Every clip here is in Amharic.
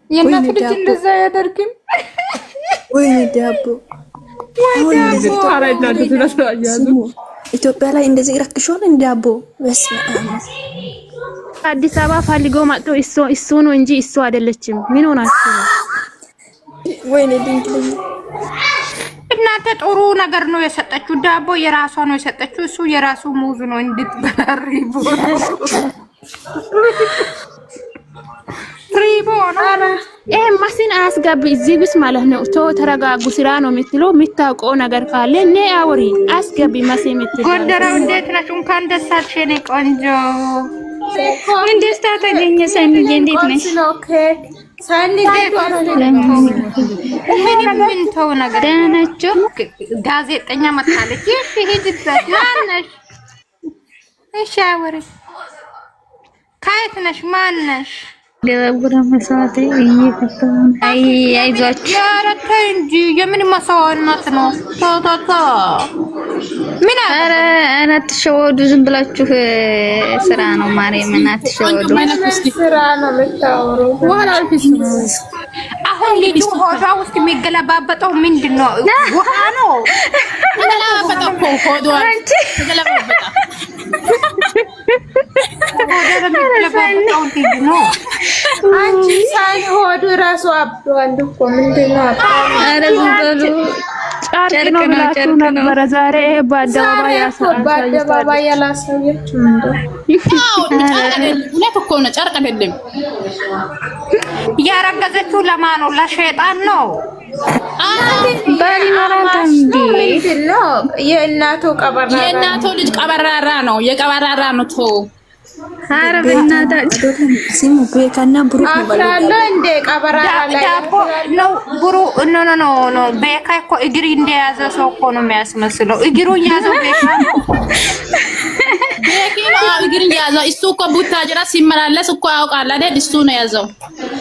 የእናቱ ልጅ እንደዛ ያደርግም ወይ ዳቦ ኢትዮጵያ ላይ እንደዚህ ይረክሽዋል እንደ ዳቦ በስመ አብ። አዲስ አበባ ፈልጎ መጥቶ እሱ ነው እንጂ እሱ አይደለችም። ምን ሆናችሁ ነው? ወይኔ ድንግል እናንተ ጥሩ ነገር ነው የሰጠችው። ዳቦ የራሷ ነው የሰጠችው። እሱ የራሱ ሙዝ ነው እንድትበላሪቡ ሪቦና ይሄ ማሲን አያስገብ እዚህ ብስ ማለት ነው። ተረጋጉ። ስራ ነው የምትለው የምታውቀው ነገር ካለ እኔ አውሪ አስገቢ ማሲን የምትለው ጎንደራው እንዴት ናችሁ? እንኳን ደስ አለሽ የኔ ቆንጆ። ምን ደስታ ተገኘ? ሰኒዬ እንዴት ነሽ? ምን ተው ነገር ደህና ናችሁ? ጋዜጠኛ መጣለች። እሺ ሂጂበት። ማነሽ? እሺ አውሪ። ከየት ነሽ? ማነሽ? ገበቡራ መስዋዕት እየከፈሉ አይዟችሁ። ኧረ ተይ እንጂ የምን መስዋዕትነት ነው? ታታታ ምን ኧረ አትሸወዱ። ዝም ብላችሁ ስራ ነው ማርያም፣ አትሸወዱ። ስራ ነው የምታወራው። አሁን ልጁ ሆዷ ውስጥ የሚገለባበጠው ምንድን ነው? ውሃ ነው ገለባበጠው እኮ ሆዷ ገለባበጠ። አንቺ ሳይ ሆዱ ራሱ አብዷል እኮ ምንድን ነው? ኧረ ዝም በሉ። ጨርቅ ነው ብላችሁ ነበረ። ዛሬ በአደባባይ ያላሳየችው እውነት እኮ ነው። ጨርቅ አይደለም። ያረገዘችው ለማን ነው? ለሸይጣን ነው። የእናቱ ቀበራራ የእናቱ ልጅ ቀበራራ ነው። የቀበራራ ነው። ቶ ኧረ በእናታችሁ ሲሙ ቤካና ብሩክ ነው ባለው እንደ ቀበራራ ላይ ነው። ብሩ ኖ ቤካ እኮ እግሪ እንደያዘ ሰው እኮ ነው የሚያስመስለው። እግሩን ያዘው ቤካ ነው። ቤኪ ነው እግሩን ያዘው። እሱ እኮ ቡታጅራ ሲመላለስ እኮ ያውቃል አይደል? እሱ ነው ያዘው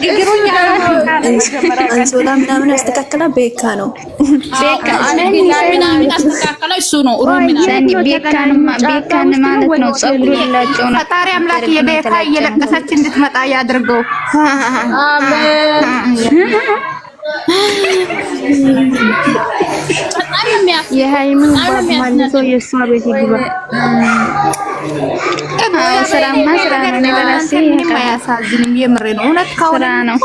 እግሩን ያዘው። አንሶላ ምናምን አስተካከለ ቤካ ነው። ቤካ ምናምን አስተካከለ እሱ ነው። ሰኒ ቤካን ማለት ነው። ጸጉር የላቸው ነው። ፈጣሪ አምላክ የቤካ እየለቀሰች እንድትመጣ ያድርገው። አሜን። የሃይምን ባማልሶ የሷ ቤት ይግባ። ስራማ ስራ ነው። ለራሴ አያሳዝንም። የምሬ ነው። እውነት ከሆነ ነው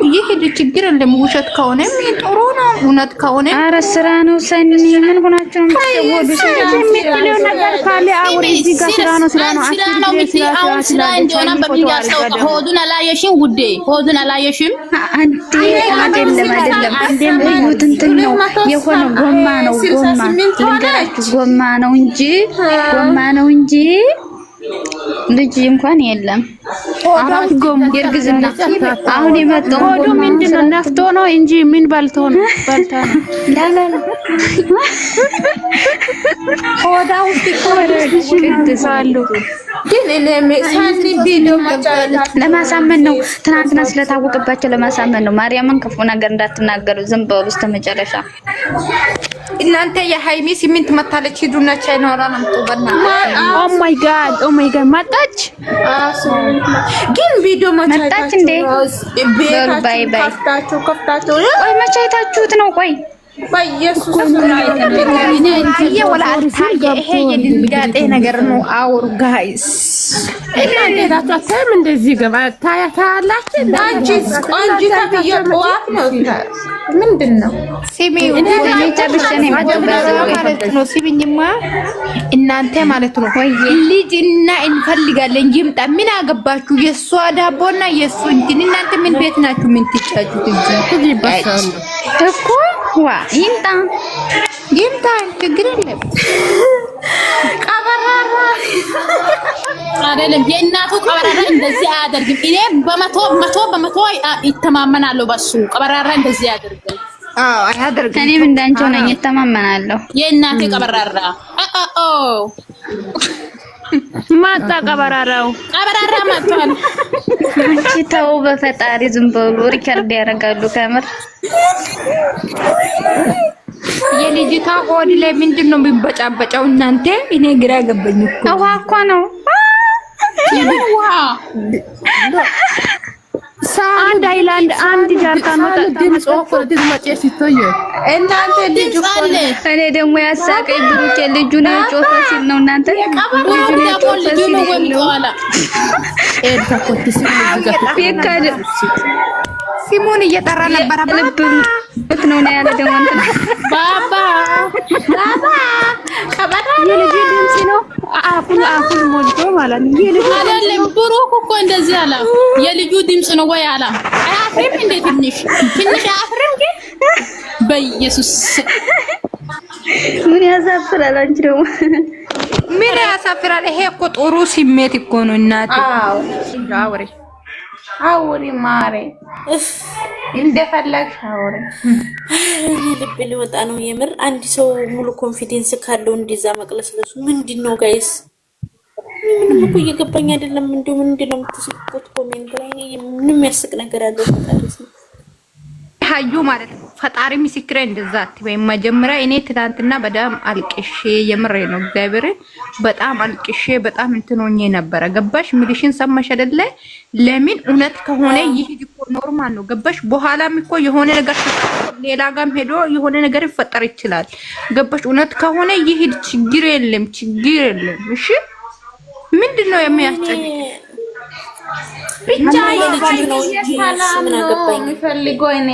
ይሄ ችግር እንደም ውሸት ከሆነ ጥሩ ነው። እውነት ከሆነ ኧረ ስራ ነው። ሰኒ ምን ሆናችሁ ነው የምትወዱ? የሚለው ነገር ካለ አውሪ። እዚህ ጋር ስራ ነው ስራ ነው። ስራ እንደሆነ በሚያሳው ሆዱን አላየሽም ውዴ? ሆዱን አላየሽም? አንዴ አይደለም እዩት። እንትን ነው የሆነ ጎማ ነው። ልንገራችሁ ጎማ ነው እንጂ ልጅ እንኳን የለም። የእርግዝና አሁን የመጣው ሆዱ ምንድን ነው? ነፍቶ ነው እንጂ ምን በልቶ ነው? በልታ ነው ላላ ሆዳ ውስጥ ይቆርጥሳሉ። ግን ሳኒ ቪዲዮ ለማሳመን ነው። ትናንትና ስለታወቀባቸው ለማሳመን ነው። ማርያምን ክፉ ነገር እንዳትናገሩ ዝም በሉ እስከ መጨረሻ። እናንተ የሃይሚ ሲሚንት መታለች። ሂዱና ቻይናራ ነው ተበና። ኦ ማይ ጋድ መጣች። ግን ቪዲዮ መጣች እንዴ? ባይ ባይ። ከፍታችሁ ቆይ መቼ አይታችሁት ነው? ቆይ በኢየሱስ ይሄ የድንጋጤ ነገር ነው። አውሩ ጋይስ። እናንተ እንደዚህ ገባ ታያታላችሁ። አንቺ ቆንጆ ተብየዋት ነው። ምንድን ነው ሲሚ ማለት ነው። ሲሚኝማ እናንተ ማለት ነው። ልጅ እና እንፈልጋለን ይምጣ። ምን አገባችሁ? የሷ ዳቦና የሱ እንትን እናንተ ምን ቤት ናችሁ? ምን ትጫጩት እንጂ እኮ ዋ ይምጣ ችግር የለም። ቀበራራ አይደለም። የእናቱ ቀበራራ እንደዚህ አያደርግም። እኔ በመቶ ይተማመናለሁ በሱ። ቀበራራ እንደዚህ አያደርግም። አያደርግም። እኔም እንዳንቺው ነኝ እተማመናለሁ። የእናቴ ቀበራራ ማጣ ቀበራራ መጥቷል። አንቺ ተው በፈጣሪ ዝም በሉ። ሪከርድ ያደርጋሉ ከምር። የልጅቷ ሆድ ላይ ምንድን ነው የሚበጫበጫው? እናንተ እኔ ግራ ገባኝ እኮ። ውሃ እኮ ነው። አንድ አይላንድ አንድ ጃርካን ነው ድምጽ ወፍር ድምጽ ሲቶየ እናንተ ልጅ ቆለ እኔ ደግሞ ያሳቀኝ ብሩኬ ልጁ ነው ጮፈ ሲል ነው እናንተ ልጁ ነው ወንቋላ ኤርታኮት ሲል ሲሞን እየጠራ ነበር ልብ ነው ያለ ደግሞ ባባ ከበራ የልጅ ድምጽ ነው አፉን ሞልቶ ማለት ነው። የልጅ አይደለም ብሩክ እኮ እንደዚህ አላ የልጁ ድምጽ ነው ወይ አላ አያፍርም እንዴ? ትንሽ አያፍርም ግን በኢየሱስ ምን ያሳፍራል? አንቺ ደግሞ ምን ያሳፍራል? ይሄ እኮ ጥሩ ስሜት እኮ ነው እናቴ። አውሪ ማሬ እንደፈለግሽ አውሪ። ልብ ሊወጣ ነው የምር። አንድ ሰው ሙሉ ኮንፊደንስ ካለው እንደዛ መቅለስለሱ ምንድነው ጋይስ? ምንም እኮ እየገባኝ አይደለም። እንደው ምንድነው የምትስቁት? ኮሜንት ላይ ምንም ያስቅ ነገር አለው ፈጣሪስ ነው ሀዩ ማለት ነው። ፈጣሪ ምስክሬ እንደዛ አትበይ። መጀመሪያ እኔ ትናንትና በጣም አልቅሼ የምሬ ነው እግዚአብሔር በጣም አልቅሼ በጣም እንትን ሆኜ ነበረ። ገባሽ? ምልሽን ሰማሽ አይደለ? ለምን እውነት ከሆነ ይህ እኮ ኖርማል ነው። ገባሽ? በኋላም እኮ የሆነ ነገር ሌላ ጋርም ሄዶ የሆነ ነገር ይፈጠር ይችላል። ገባሽ? እውነት ከሆነ ይህ ችግር የለም። እሺ ምንድነው የሚያስጨንቅ? ብቻ የሰላም ነው የሚፈልገው። እኔ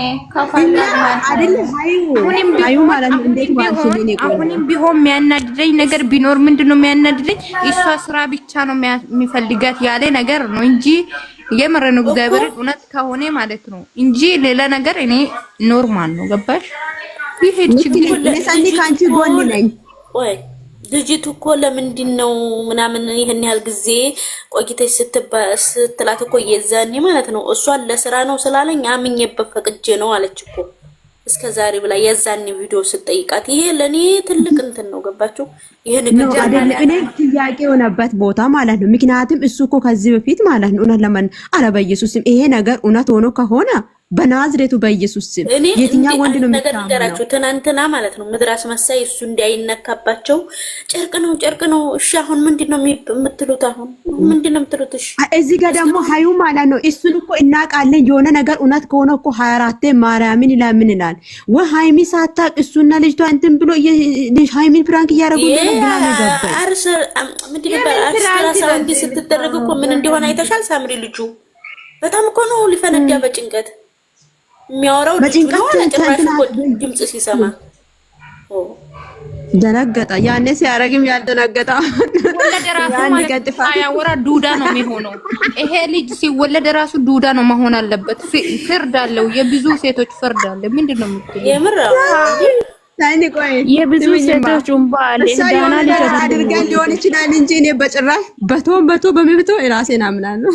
አሁንም ቢሆን የሚያናድደኝ ነገር ቢኖር ምንድነው የሚያናድደኝ? እሷ ስራ ብቻ ነው የሚፈልጋት ያለ ነገር ነው እንጂ የምር ነው እግዚአብሔር እውነት ከሆነ ማለት ነው እንጂ ሌላ ነገር እኔ ኖርማል ነው። ገባሽ? ይሄ ችግር ለሰኒ ካንቺ ጎን ነኝ ወይ ልጅቱ እኮ ለምንድን ነው ምናምን ይሄን ያህል ጊዜ ቆይተሽ ስትላት እኮ የዛኔ ማለት ነው እሷን ለስራ ነው ስላለኝ አምኜበት ፈቅጄ ነው አለች እኮ እስከ ዛሬ ብላ የዛኔ ቪዲዮ ስትጠይቃት ይሄ ለኔ ትልቅ እንትን ነው። ገባችሁ? ይሄ ንግግር አይደለም እኔ ጥያቄ ሆነበት ቦታ ማለት ነው። ምክንያቱም እሱ እኮ ከዚህ በፊት ማለት ነው እውነት ለማን አረ በኢየሱስም ይሄ ነገር እውነት ሆኖ ከሆነ በናዝሬቱ በኢየሱስ ስም የትኛው ወንድ ነው የሚታመነው? ትናንትና ማለት ነው ምድር አስመሳይ እሱ እንዳይነካባቸው ጨርቅ ነው። እሺ አሁን ምንድነው የምትሉት? አሁን ምንድነው የምትሉት? እሺ እዚህ ጋር ደግሞ ሀዩ ማለት ነው እሱን እኮ እናውቃለን። የሆነ ነገር እውነት ከሆነ እኮ 24 ማርያምን ይላል ወይ ሃይሚ ሳታቅ እሱና ልጅቷ እንትን ብሎ ሃይሚን ፕራንክ እያደረጉ ነው። አርስ ምንድነው አርስ ስትደረግ እኮ ምን እንደሆነ አይተሻል ሳምሪ? ልጁ በጣም እኮ ነው ሊፈነዳ በጭንቀት የሚያወራው ድምጽ ሲሰማ ደነገጠ። ያኔ ሲያረግም ያልደነገጠ ያወራ ዱዳ ነው የሚሆነው። ይሄ ልጅ ሲወለድ ራሱ ዱዳ ነው መሆን አለበት። ፍርድ አለው። የብዙ ሴቶች ፍርድ አለ። ምንድነው የምትለው? የምር የብዙ ሴቶች እንባ አለ። ዳና ልጅ አድርገን ሊሆን ይችላል እንጂ እኔ በጭራሽ በቶ በመብቶ ራሴን አምናለሁ።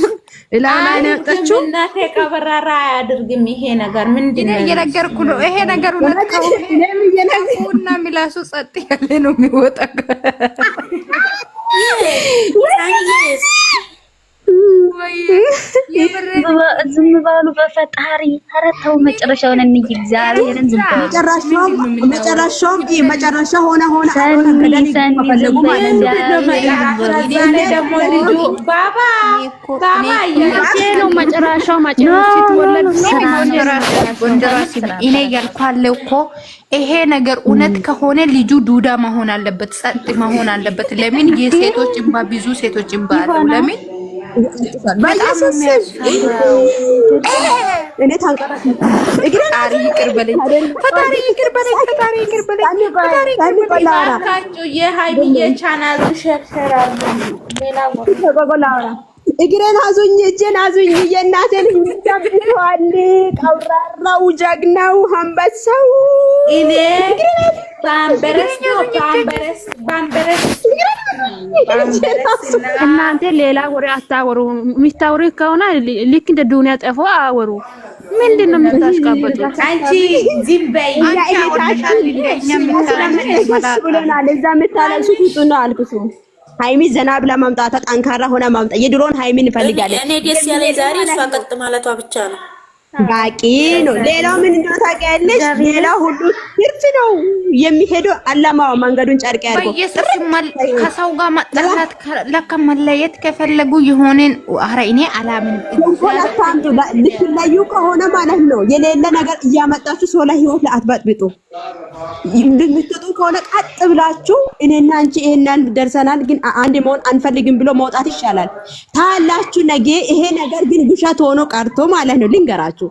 ኢላና ነጣችሁ እናቴ ቀበራራ አያድርግም። ይሄ ነገር ምንድነው እየነገርኩ ነው። ይሄ ነገር እውነት ከሆነ ምላሱ ጸጥ ያለ ነው የሚወጣው። ዝም ባሉ በፈጣሪ። ኧረ ተው መጨረሻውን እንይ። እግዚአብሔርን ዝም ባሉ መጨረሻ ሆነ ፈለጉ ማለት ነው። ባባ ነው መጨረሻው ሲትወለድ እኔ ያልኳለው እኮ ይሄ ነገር እውነት ከሆነ ልጁ ዱዳ መሆን አለበት፣ ጸጥ መሆን አለበት። ለምን የሴቶች እንባ ብዙ ሴቶች እንባ አለው። ለምን በኢየሱስ እኔ ታንቀራፍ ፈጣሪ ይቅር በለኝ፣ ፈጣሪ ይቅር በለኝ፣ ፈጣሪ ይቅር በለኝ። የሃይሚዬ ቻናል ሸርሸራሉ ሌላ እግሬን አዙኝ፣ እጄን አዙኝ። የእናቴን ይደብቷል። ቀብራራው ጀግናው አንበሳው እኔ ባምበረስ እናንተ ሌላ ወሬ አታወሩ። የሚታወሩ ከሆነ ልክ እንደ ዱንያ ጠፎ አወሩ። ምንድነው የምታሽቃበጡት? አንቺ ዝም በይ። እዛ የምታለቅሱት ውጡና አልቅሱ። ሃይሚ ዘና ብላ ማምጣት ጠንካራ ሆና ማምጣት የድሮን ሃይሚን እንፈልጋለን። እኔ ደስ ያለኝ ዛሬ እሷ ቀጥ ማለቷ ብቻ ነው። ባቂ ነው። ሌላው ምን እንደሆነ ታውቂያለሽ? ሌላው ሁሉ ትርፍ ነው የሚሄደው። አላማው መንገዱን ጨርቅ ያርጎ በየሱስ ከሰው ጋር መጣላት ለካ መለየት ከፈለጉ የሆነን ኧረ እኔ አላምን ወላታንቱ ልትለዩ ከሆነ ማለት ነው የሌለ ነገር እያመጣችሁ ሰው ላይ ህይወት አትበጥብጡ። ልትጡ ከሆነ ቀጥ ብላችሁ እኔና አንቺ ይሄንን ደርሰናል ግን አንድ መሆን አንፈልግም ብሎ መውጣት ይሻላል። ታላችሁ ነገ ይሄ ነገር ግን ውሸት ሆኖ ቀርቶ ማለት ነው ልንገራችሁ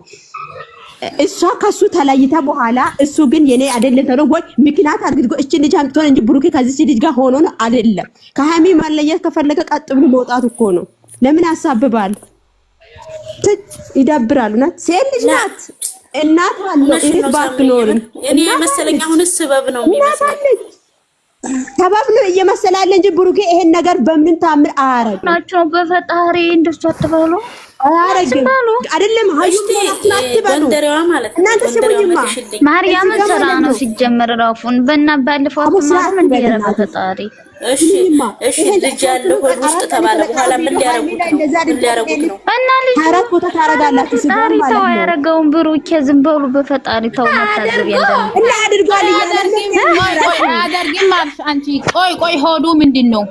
እሷ ከሱ ተለይታ በኋላ እሱ ግን የኔ አይደለም ተብሎ ወይ ምክንያት አድርጎ እቺ ልጅ አምጥቶን እንጂ ብሩኬ ከዚህ ልጅ ጋር ሆኖ ነው አይደለም። ከሀሚ ማለየት ከፈለገ ቀጥ ብሎ መውጣት እኮ ነው። ለምን ያሳብባል? ይደብራል። ናት ሴት ልጅ ናት። እናት አለው እህት ባትኖርም እኔ መሰለኝ አሁን ስበብ ነው የሚመስለኝ። ሰበብ ነው እየመሰላለ እንጂ ብሩኬ ይሄን ነገር በምን ታምር አያረግም። ናቸው በፈጣሪ እንደሱ አትበሉ አያረግም አይደለም። ሀዩ ጎንደሬዋ ማለት ነው። እናንተ ስሙኝማ ማርያም ሰራ ነው ሲጀመር ራፉን ባለፈው ማለት እንደረ በፈጣሪ እሺ ልጅ ያለው ሆድ ውስጥ ተባለ በኋላ ምን ሊያረጉት ነው? እና ልጅ አራት ቦታ ታረጋላችሁ ሲባል ማለት ነው። ያረጋውን ብሩኬ ዝም በሉ በፈጣሪ ተው ማታደርብ ያንደም እና አድርጓል አያደርግም ማለት አንቺ ቆይ ሆዱ ምንድነው?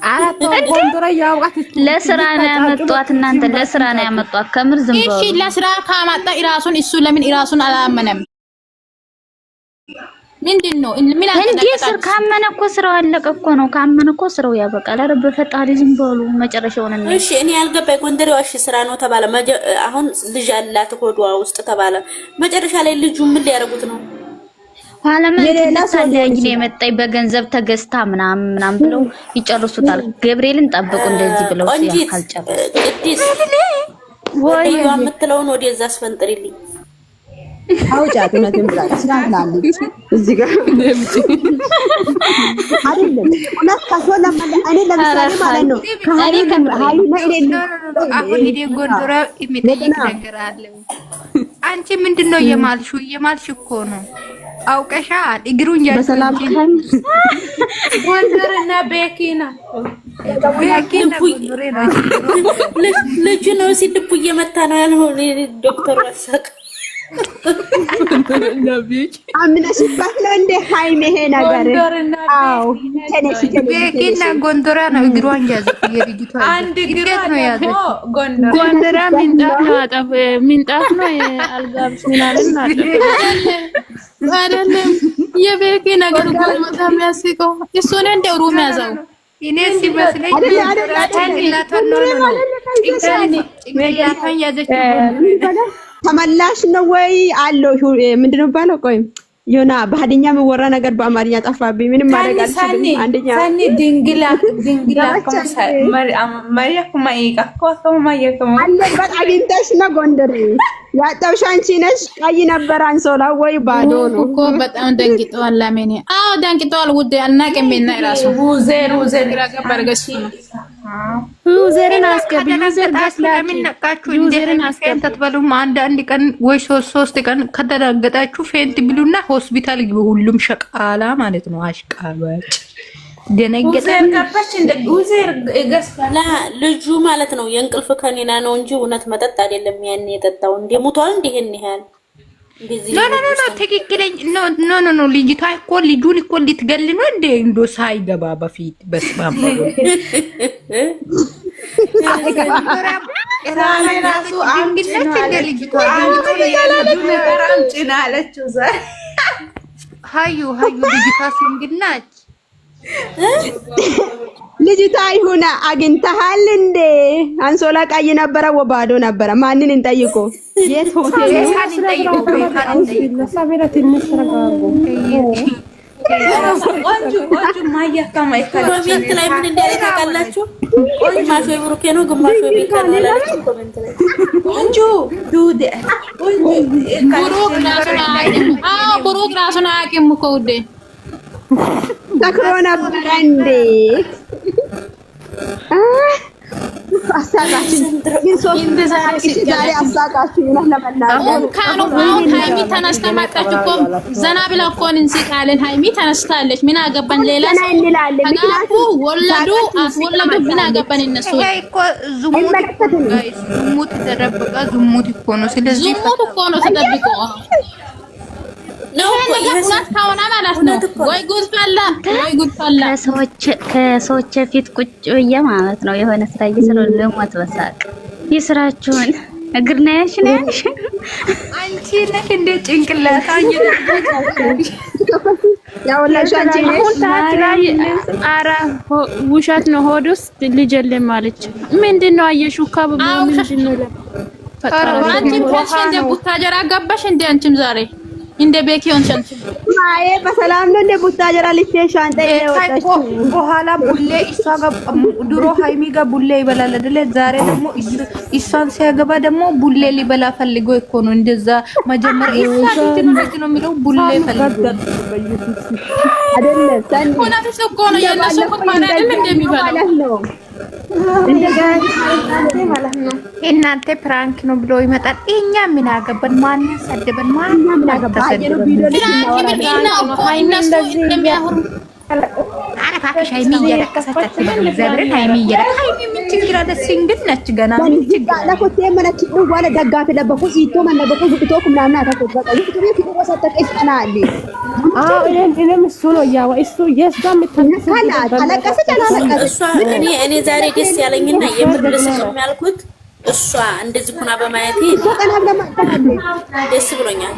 አራት ጎንደሬ ያውቃት ለስራ ነው ያመጣት። እናንተ ለስራ ነው ያመጣት። ከምር ዝም በሉ። እሺ ለስራ ካመጣ ኢራሱን እሱ ለምን ኢራሱን አላመነም? ምንድነው? ምን እንዴ ስር ካመነ እኮ ስራው አለቀ እኮ ነው። ካመነ እኮ ስራው ያበቃል። ኧረ በፈጣሪ ዝም በሉ መጨረሻውን ነው። እሺ እኔ ያልገባኝ ጎንደሬዋ እሺ ስራ ነው ተባለ። አሁን ልጅ አላት ሆዷ ውስጥ ተባለ። መጨረሻ ላይ ልጁ ምን ሊያረጉት ነው? ለታለኝ የመጣይ በገንዘብ ተገዝታ ምናምን ብለው ይጨርሱታል። ገብርኤልን ጠብቁ እንደዚህ ብለው ሲያልጨርሱ ቅዲስ ወይ የምትለውን ወደዛ አስፈንጥሪልኝ አውጫት እውነትም ብላ ስላላለች እዚህ ጋር አይደለም እውነት ካሶላ ማለት እኔ ለምሳሌ ማለት ነው ከሀይ አሁን ይሄ ጎንደሬ የሚጠይቅ ነገር አለ። አንቺ ምንድነው የማልሽ እኮ ነው አውቀሻል። እግሩን በሰላም ጎንደርና ቤኪና ልጅ ነው ሲድቡ እየመታ ነው ያልሆነ ዶክተር ወሰቅ አምነሽባት ነው እንደ ሃይሜ ይሄ ነገር? አዎ ቤኪና ጎንደሬ ነው እግሯን ያዘች። የልጅቷ አንድ እግሯ ነው ያዘች። ጎንደሬ ምንጣፍ ነው አልጋብስ ምናምን ማለት አይደለም። የቤኪ ነገር ጎልማታ የሚያስቀው እሱ ነው እንደ ሩም ያዘው። እኔ ሲመስለኝ ተመላሽ ነው ወይ አለው ምንድነው ባለው? ቆይ ዮና በሀዲኛ የሚወራ ነገር በአማርኛ ጠፋብኝ። ምንም ማድረግ አልችልም። አንደኛ ሳኒ ድንግላ ማርያም አለበት አግኝተሽ ነው ጎንደር ያጣውሽ አንቺ ነሽ። ቀይ ነበር አንሶላ ወይ ባዶ ነው እኮ በጣም ደንግጠዋል። ለምን? አዎ ደንግጠዋል። ውድ አልናቀምና ራሱ ዩዘር ግራ ገባርገሽ ዩዘርን አስገቢ። ዩዘር ለምን ነቃችሁ? ዩዘርን አስገባትበሉም። አንድ ቀን ወይ ሶስት ቀን ከተደናገጣችሁ ፌንት ብሉና ሆስፒታል ግቡ። ሁሉም ሸቃላ ማለት ነው። አሽቃባጭ ደነገጠ። ልጁ ማለት ነው የእንቅልፍ ከኔና ነው እንጂ እውነት መጠጥ አይደለም። ያን የጠጣው እንደ ሙቷል እንደ ይሄን ያህል ኖ ትክክለኛ ኖ ልጅቷ እኮ ልጁን እኮ ልትገል ነው እንደ እንዶ ሳይገባ በፊት በስማም ራሱ አንግነች እንደ ልጅቷ ጭናለችው ዛሬ ሀዩ ልጅቷ ሲንግናች ልጅቷ ይሁና አግኝተሃል እንዴ? አንሶላ ቀይ ነበረ ወባዶ ነበረ። ማንን እንጠይቆ? የት ሆቴል ኮሜንት ላይ ምን እንዳለ ታውቃላችሁ? ግማሹ የብሩኬ ነው፣ ግማሹ የቤካ ነው ያላችሁ ኮሜንት ላይ ብሩክ ራሱን አያውቅም እኮ ውዴ ተክሮ ነበር እንዴ? አሳቃችን ዛሬ አሳቃችሁ ይላል ለመናገር ካኑ ሃይሚ ተነስታ መጣች እኮ ዘና ብላ እኮ እንስቃለን። ሃይሚ ተነስታለች። ምን አገባን ሌላ ተጋቡ ወለዱ አስወለዱ ምን አገባን እነሱ እኮ ዝሙት ተደብቀ ዝሙት እኮ ነው። ስለዚህ ዝሙት እኮ ነው ተደብቆ ነው ታውና ማለት ነው። ወይ ጉድ ፈላ ወይ ጉድ ፈላ። ከሰዎች ፊት ቁጭ ብዬ ማለት ነው የሆነ ስራ እየሰራሁ ልሞት በሳቅ ይስራችሁን እግር ነው ያልሽ አንቺ ነሽ እንደ ጭንቅላት ኧረ ውሸት ነው። ሆድ ውስጥ ልጅ የለም አለች። ምንድን ነው አየሽው? ካብሞ ምንድን ነው አንቺም ሆንሽ እንደ ቡታጀራ ገባሽ እንደ አንቺም ዛሬ እንደ ቤኪ ሆንሽ አንቺ ማዬ በሰላም ነው እንደ ቡታጀራ ልትሄጂ ሻንጣ ይወጣችሁ በኋላ ቡሌ እሷ ጋር ድሮ ሃይሚ ጋር ቡሌ ይበላል አይደለ? ዛሬ ደግሞ እሷን ሲያገባ ደግሞ ቡሌ ሊበላ ፈልጎ እኮ ነው እንደዛ መጀመሪያ እሷ ነው የሚለው ቡሌ ፈልጎ አይደለም ሰን ሆናትሽ እኮ ነው የነሱ ኮማና አይደል እንደሚበላው እናንተ ፕራንክ ነው ብሎ ይመጣል። እኛ ምን አገባን? ማን ሰደበን? ማን አገባን? አረፋሽ ሃይሚ እያለቀሰች አትበሉ። እግዚአብሔርን ሃይሚ እያለቀሰች ሃይሚ ምን ችግር አለ? ሲንግል ነች ገና ምን ችግር አለ? ለኮቴ መነች ወለ ደጋፊ ለበኩ ኢቶ መነበኩ ኢቶ ኩምናና ታቆጣ ይቱ ቤት ወሰጠ ቀስናሊ እኔም እሱ ነው ያው እሱ የሷ ካላ አለቀሰች አላለቀሰች እኔ ዛሬ ደስ ያለኝና የምርልስ ነው ያልኩት እሷ እንደዚህ ሆና በማየቴ ደስ ብሎኛል።